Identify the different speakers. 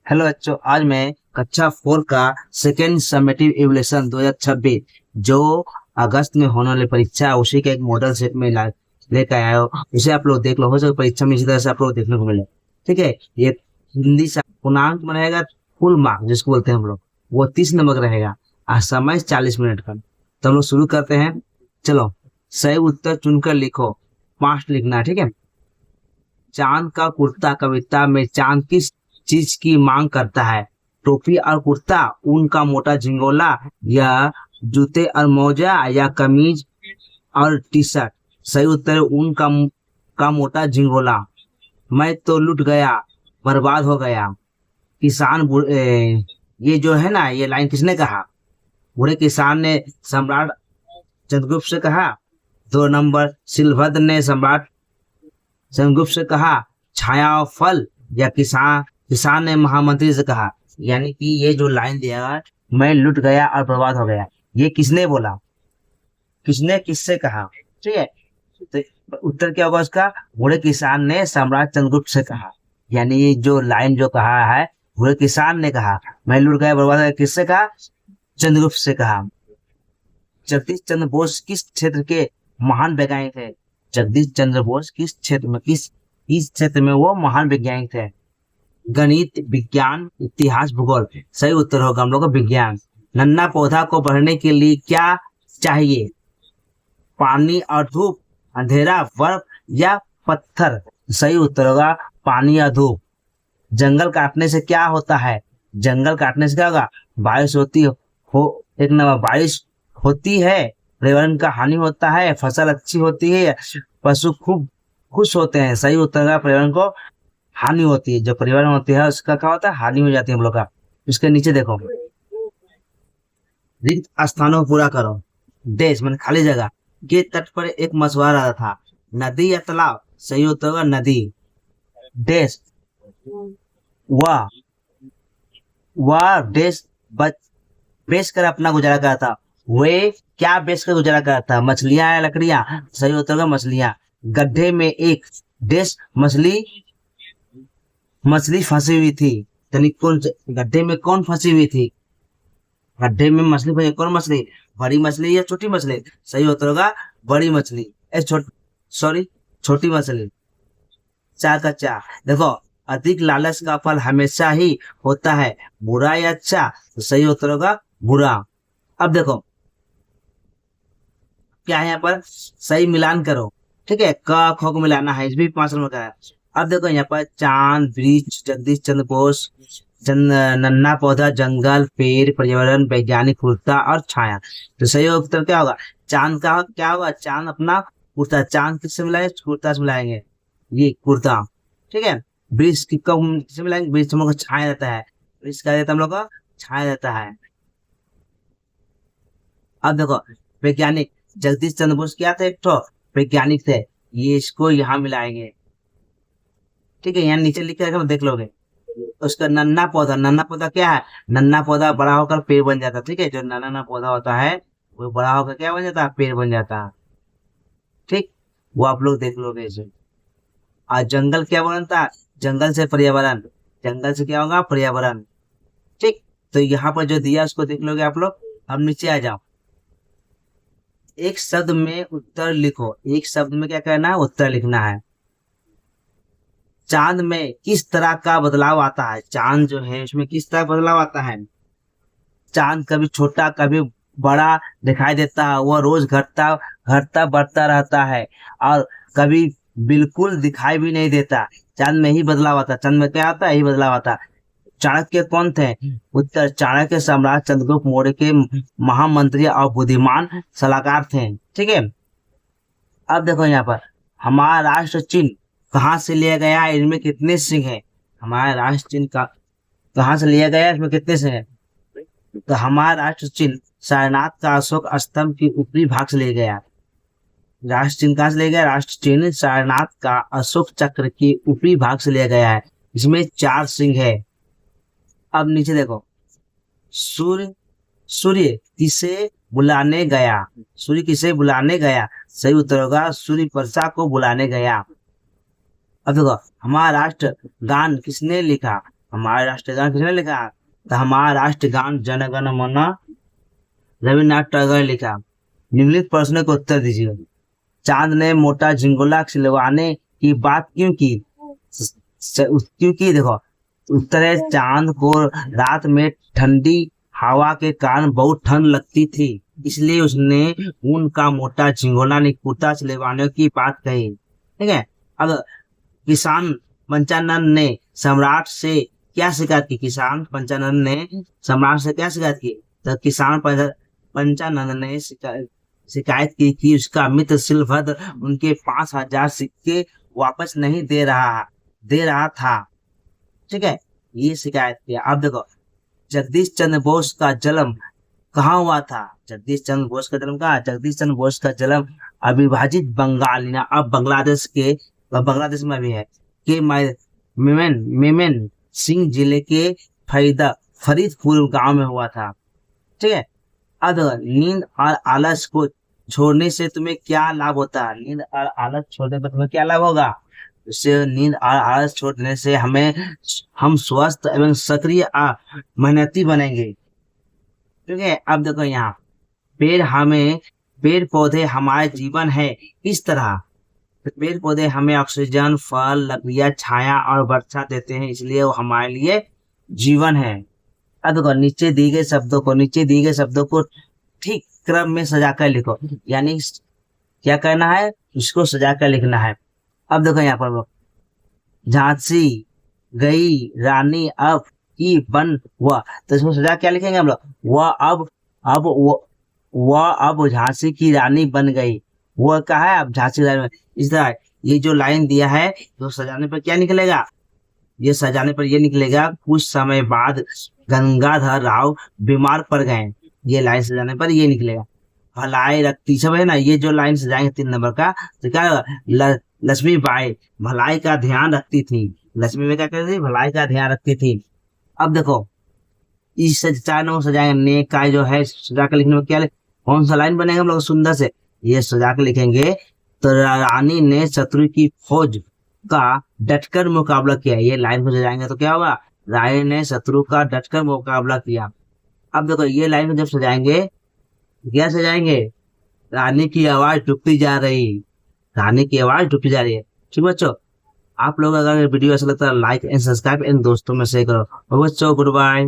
Speaker 1: Hello बच्चों, आज मैं कक्षा 4 का सेकेंड समेटिव इवैल्यूएशन 2026 जो अगस्त में होने वाली परीक्षा है उसी के एक मॉडल सेट में लेकर आया हो। उसे आप लोग देख लो, हो सके परीक्षा में इसी तरह से आप लोग देखने को मिले। ठीक है, ये हिंदी से पूर्णांक में रहेगा। फुल मार्क जिसको बोलते हैं हम लोग, वो 30 नंबर का रहेगा और समय 40 मिनट का। तो हम लोग शुरू करते हैं। चलो, सही उत्तर चुनकर लिखो। 5 लिखना है, ठीक है। चांद का कुर्ता कविता में चांद किस चीज की मांग करता है? टोपी और कुर्ता, ऊन का मोटा झिंगोला, या जूते और मोजा, या कमीज और टी शर्ट? सही उत्तर है ऊन का मोटा झिंगोला। मैं तो लुट गया, बर्बाद हो गया। ये जो है ना, ये लाइन किसने कहा? बूढ़े किसान ने सम्राट चंद्रगुप्त से कहा। 2 नंबर, शिलभद्र ने सम्राट चंद्रगुप्त से कहा। छाया और फल, या किसान किसान ने महामंत्री से कहा। यानी कि ये जो लाइन दिया है, मैं लुट गया और बर्बाद हो गया, ये किसने बोला, किसने किससे कहा? ठीक है, तो उत्तर क्या होगा उसका? बूढ़े किसान ने सम्राट चंद्रगुप्त से कहा। यानी ये जो लाइन जो कहा है, बूढ़े किसान ने कहा मैं लुट गया बर्बाद हो गया, किससे कहा? चंद्रगुप्त से कहा। जगदीश चंद्र बोस किस क्षेत्र के महान वैज्ञानिक थे? जगदीश चंद्र बोस किस क्षेत्र में वो महान वैज्ञानिक थे? गणित, विज्ञान, इतिहास, भूगोल? सही उत्तर होगा हम लोग का विज्ञान। नन्ना पौधा को बढ़ने के लिए क्या चाहिए? पानी और धूप, अंधेरा, बर्फ, या पत्थर? सही उत्तर होगा पानी या धूप। जंगल काटने से क्या होता है? जंगल काटने से क्या होगा? बारिश होती हो एक नंबर, बारिश होती है, पर्यावरण का हानि होता है, फसल अच्छी होती है, पशु खूब खुश होते हैं। सही उत्तर का पर्यावरण को हानि होती है, जो पर्यावरण होती है उसका क्या होता है? हानि हो जाती है हम लोग का। इसके नीचे देखो, रिक्त स्थानों को पूरा करो। देश मैंने खाली जगह के तट पर एक मछुआरा रहता था। नदी या तालाब? सही उत्तर होगा नदी। देश वह वह देश बच बेच कर अपना गुजारा करता था। वे क्या बेच कर गुजारा करता था? मछलियां या लकड़ियां? सही उत्तर होगा मछलियां। गड्ढे में एक देश मछली मछली फंसी हुई थी। यानी गड्ढे में कौन फंसी हुई थी? गड्ढे में मछली फंसी, कौन मछली? बड़ी मछली या छोटी मछली? सही उत्तर होगा बड़ी मछली। सॉरी, छोटी मछली। चा का चा देखो, अधिक लालच का फल हमेशा ही होता है बुरा या अच्छा? तो सही उत्तर होगा बुरा। अब देखो क्या है यहाँ पर, सही मिलान करो। ठीक है, क ख को मिलाना है, इस भी 5 नंबर का है। अब देखो यहाँ पर चांद, वृक्ष, जगदीश चंद्र बोस, नन्ना पौधा, जंगल, पेड़, पर्यावरण, वैज्ञानिक, कुर्ता और छाया। तो सही उत्तर क्या होगा? चांद का क्या होगा? चांद अपना कुर्ता। चांद किससे मिलाएंगे? कुर्ता से मिलाएंगे, ये कुर्ता। ठीक है, वृक्ष किससे मिलाएंगे? वृक्ष हम लोग को छाया देता है, वृक्ष क्या देता है हम लोग को? छाया देता है। अब देखो वैज्ञानिक, जगदीश चंद्र बोस क्या थे? एक तो वैज्ञानिक थे, ये इसको यहाँ मिलाएंगे। ठीक है, यहाँ नीचे लिख के देख लोगे। उसका नन्ना पौधा क्या है? नन्ना पौधा बड़ा होकर पेड़ बन जाता है। ठीक है, जो नन्ना पौधा होता है वो बड़ा होकर क्या बन जाता है? पेड़ बन जाता है। ठीक, वो आप लोग देख लोगे इसे। और जंगल क्या बनता है? जंगल से पर्यावरण, जंगल से क्या होगा? पर्यावरण। ठीक, तो यहाँ पर जो दिया उसको देख लोगे आप लोग। अब नीचे आ जाओ, एक शब्द में उत्तर लिखो। एक शब्द में क्या करना है? उत्तर लिखना है। चांद में किस तरह का बदलाव आता है? चांद जो है उसमें किस तरह बदलाव आता है? चांद कभी छोटा कभी बड़ा दिखाई देता है, वह रोज घटता घटता बढ़ता रहता है, और कभी बिल्कुल दिखाई भी नहीं देता। चांद में ही बदलाव आता है। चांद में क्या आता है? यही बदलाव आता है। चाणक्य कौन थे? उत्तर, चाणक्य सम्राट चंद्रगुप्त मौर्य के महामंत्री और बुद्धिमान सलाहकार थे। ठीक है, अब देखो यहाँ पर हमारा राष्ट्र चिन्ह कहाँ से लिया गया है? इनमें कितने सिंह हैं? हमारा राष्ट्र चिन्ह का कहाँ से लिया गया है? इसमें कितने सिंह हैं? तो हमारा राष्ट्र चिन्ह सारनाथ का अशोक स्तंभ के ऊपरी भाग से लिया गया। राष्ट्र चिन्ह कहाँ से लिया गया? राष्ट्र चिन्ह सारनाथ का अशोक चक्र के ऊपरी भाग से लिया गया है। इसमें 4 सिंह है। अब नीचे देखो, सूर्य सूर्य किसे बुलाने गया? सूर्य किसे बुलाने गया? सही उत्तर होगा सूर्य वर्षा को बुलाने गया। अब देखो, हमारा राष्ट्र गान किसने लिखा? हमारा राष्ट्रगान किसने लिखा? तो हमारा राष्ट्रगान जन गण मन रविन्द्रनाथ टैगोर ने लिखा। निम्नलिखित प्रश्न को उत्तर दीजिए। चांद ने मोटा झिंगुला खिलवाने की बात क्यों की? क्योंकि देखो उत्तर है, चांद को रात में ठंडी हवा के कारण बहुत ठंड लगती थी, इसलिए उसने ऊन का मोटा झिंगोला कुर्ता सिलवाने की बात कही। ठीक है। अब किसान पंचानन ने सम्राट से क्या शिकायत की? किसान पंचानन ने सम्राट से क्या शिकायत की? तो किसान पंचानन ने शिकायत की कि उसका मित्र शिलभद्र उनके 5,000 सिक्के वापस नहीं दे रहा था। ठीक है, ये शिकायत किया। अब देखो जगदीश चंद्र बोस का जन्म कहाँ हुआ था? जगदीश चंद्र बोस का जन्म कहाँ? जगदीश चंद्र बोस का जन्म अविभाजित बंगाल ना अब बांग्लादेश में भी है के मेमन सिंह जिले के फरीदपुर गांव में हुआ था। ठीक है। अब नींद और आलस को छोड़ने से तुम्हें क्या लाभ होता है? नींद और आलस छोड़ने पर तुम्हें क्या लाभ होगा? इससे नींद और आलस छोड़ने से हम स्वस्थ एवं सक्रिय मेहनती बनेंगे। ठीक है। अब देखो यहाँ पेड़ पौधे हमारे जीवन है इस तरह। पेड़ पौधे हमें ऑक्सीजन, फल, लकड़ियां, छाया और वर्षा देते हैं, इसलिए वो हमारे लिए जीवन है। अब देखो नीचे दिए गए शब्दों को ठीक क्रम में सजाकर लिखो, यानी क्या करना है? इसको सजाकर लिखना है। अब देखो यहाँ पर झांसी गई रानी अब की बन हुआ, तो इसको सजा क्या लिखेंगे हम लोग? वह अब झांसी की रानी बन गई। वह कहा है अब झांसी की रानी। इस तरह ये जो लाइन दिया है तो सजाने पर क्या निकलेगा? ये सजाने पर ये निकलेगा कुछ समय बाद गंगाधर राव बीमार पड़ गए। ये लाइन सजाने पर ये निकलेगा। भलाई रखती सब है ना, ये जो लाइन सजाएंगे 3 नंबर का तो क्या होगा? लक्ष्मी बाई भलाई का ध्यान रखती थी। लक्ष्मी बाई क्या करती थी? भलाई का ध्यान रखती थी। अब देखो इस 4 नंबर सजाएंगे। ने का जो है सजा कर लिखने में क्या कौन सा लाइन बनेगा हम लोग सुंदर से? ये सजा कर लिखेंगे तो रानी ने शत्रु की फौज का डटकर मुकाबला किया। ये लाइन को सजाएंगे तो क्या होगा? रानी ने शत्रु का डटकर मुकाबला किया। अब देखो ये लाइन को जब सजाएंगे क्या सजाएंगे? रानी की आवाज टूटती जा रही है। ठीक बच्चों, आप लोग अगर वीडियो अच्छा लगता है लाइक एंड सब्सक्राइब एंड दोस्तों में शेयर करो। बच्चों गुड बाय।